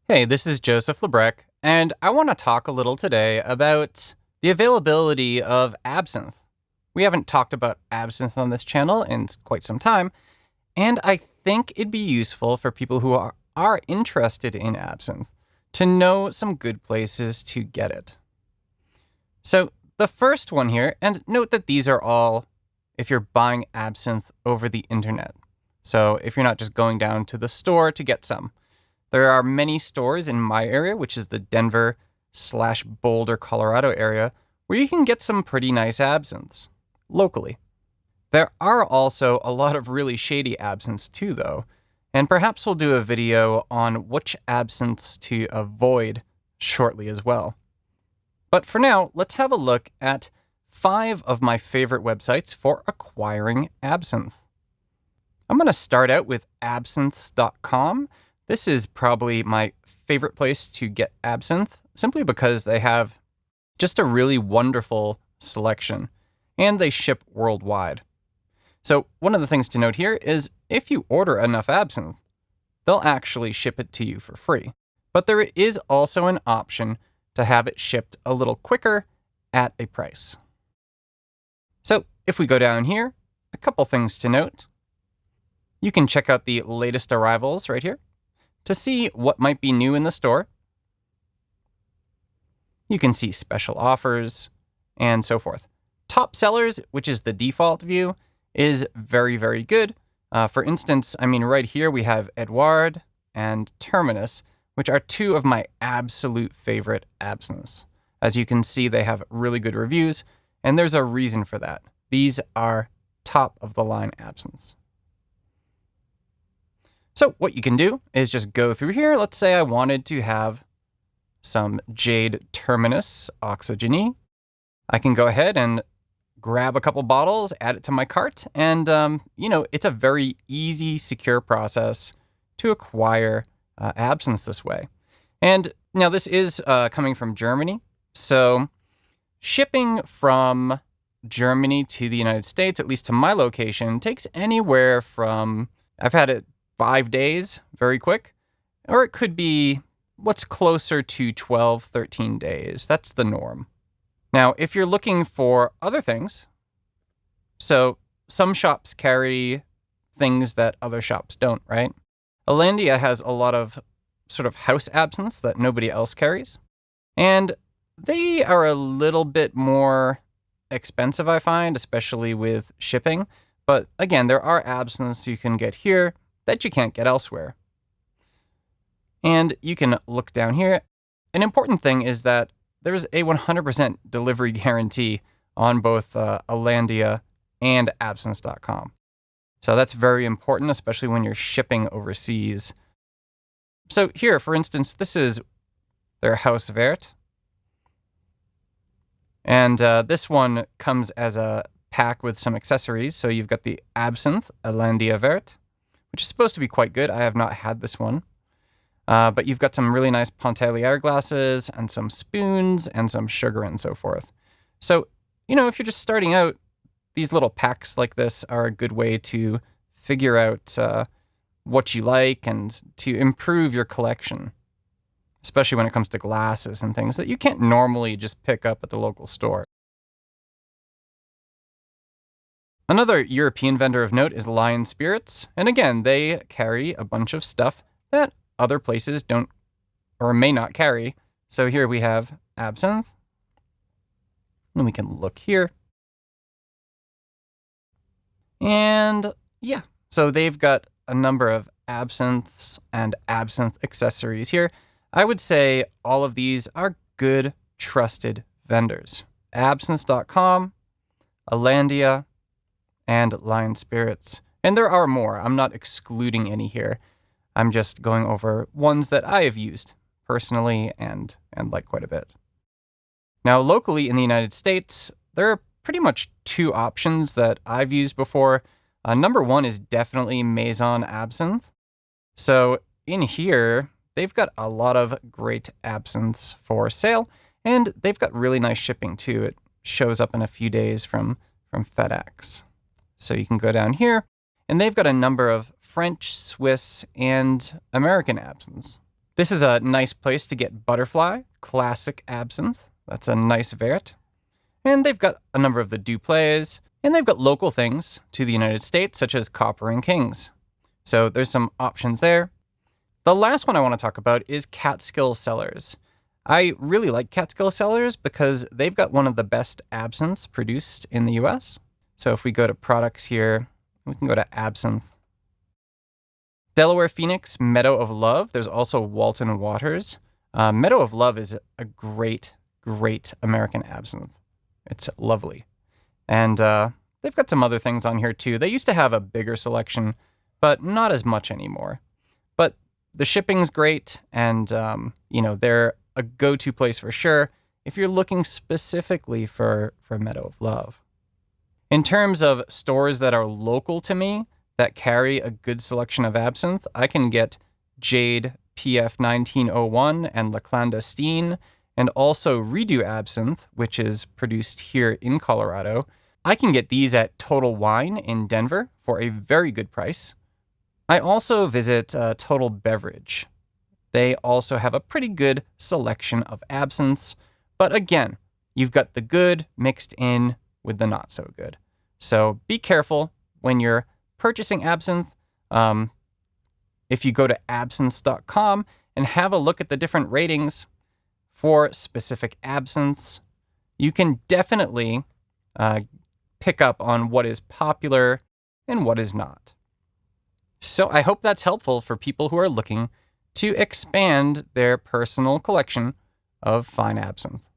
Hey, this is Joseph Lebrec, and I want to talk a little today about the availability of absinthe. We haven't talked about absinthe on this channel in quite some time, and I think it'd be useful for people who are interested in absinthe to know some good places to get it. So, the first one here, and note that these are all if you're buying absinthe over the internet. So, if you're not just going down to the store to get some. There are many stores in my area, which is the Denver/Boulder, Colorado area, where you can get some pretty nice absinthes locally. There are also a lot of really shady absinthes too, though, and perhaps we'll do a video on which absinthes to avoid shortly as well. But for now, let's have a look at 5 of my favorite websites for acquiring absinthe. I'm going to start out with absinthes.com. This is probably my favorite place to get absinthe, simply because they have just a really wonderful selection, and they ship worldwide. So one of the things to note here is if you order enough absinthe, they'll actually ship it to you for free. But there is also an option to have it shipped a little quicker at a price. So if we go down here, a couple things to note. You can check out the latest arrivals right here to see what might be new in the store. You can see special offers and so forth. Top sellers, which is the default view, is very, very good. For instance, right here we have Edouard and Terminus, which are 2 of my absolute favorite absinthes. As you can see, they have really good reviews, and there's a reason for that. These are top of the line absinthes. So what you can do is just go through here. Let's say I wanted to have some Jade Terminus Oxygeny. I can go ahead and grab a couple bottles, add it to my cart, and it's a very easy, secure process to acquire absinthe this way. And now this is coming from Germany, so shipping from Germany to the United States, at least to my location, takes anywhere from, I've had it 5 days, very quick, or it could be what's closer to 12, 13 days. That's the norm. Now, if you're looking for other things, so some shops carry things that other shops don't, right? Alandia has a lot of sort of house absinthes that nobody else carries, and they are a little bit more expensive, I find, especially with shipping. But again, there are absinthes you can get here that you can't get elsewhere. And you can look down here. An important thing is that there's a 100% delivery guarantee on both Alandia and absinthe.com. So that's very important, especially when you're shipping overseas. So here, for instance, this is their House Vert. And this one comes as a pack with some accessories. So you've got the Absinthe Alandia Vert, which is supposed to be quite good. I have not had this one. But you've got some really nice Pontellier glasses and some spoons and some sugar and so forth. So, if you're just starting out, these little packs like this are a good way to figure out what you like and to improve your collection, especially when it comes to glasses and things that you can't normally just pick up at the local store. Another European vendor of note is Lion Spirits, and again, they carry a bunch of stuff that other places don't or may not carry. So here we have absinthe, and we can look here. And yeah, so they've got a number of absinthes and absinthe accessories here. I would say all of these are good, trusted vendors. Absinthe.com, Alandia, and Lion Spirits. And there are more. I'm not excluding any here. I'm just going over ones that I have used personally and like quite a bit. Now, locally in the United States, there are pretty much 2 options that I've used before. Number 1 is definitely Maison Absinthe. So in here, they've got a lot of great absinthes for sale, and they've got really nice shipping too. It shows up in a few days from FedEx. So you can go down here, and they've got a number of French, Swiss, and American absinthes. This is a nice place to get Butterfly, classic absinthe. That's a nice vert. And they've got a number of the Duplets, and they've got local things to the United States, such as Copper and Kings. So there's some options there. The last one I want to talk about is Catskill Cellars. I really like Catskill Cellars because they've got one of the best absinthes produced in the US. So if we go to products here, we can go to Absinthe. Delaware Phoenix, Meadow of Love. There's also Walton Waters. Meadow of Love is a great American absinthe. It's lovely. And they've got some other things on here too. They used to have a bigger selection, but not as much anymore. But the shipping's great, and they're a go-to place for sure if you're looking specifically for Meadow of Love. In terms of stores that are local to me that carry a good selection of absinthe, I can get Jade PF 1901 and La Clandestine, and also Redo Absinthe, which is produced here in Colorado. I can get these at Total Wine in Denver for a very good price. I also visit Total Beverage. They also have a pretty good selection of absinthes, but again, you've got the good mixed in with the not so good. So be careful when you're purchasing absinthe. If you go to absinthes.com and have a look at the different ratings for specific absinthes, you can definitely pick up on what is popular and what is not. So I hope that's helpful for people who are looking to expand their personal collection of fine absinthe.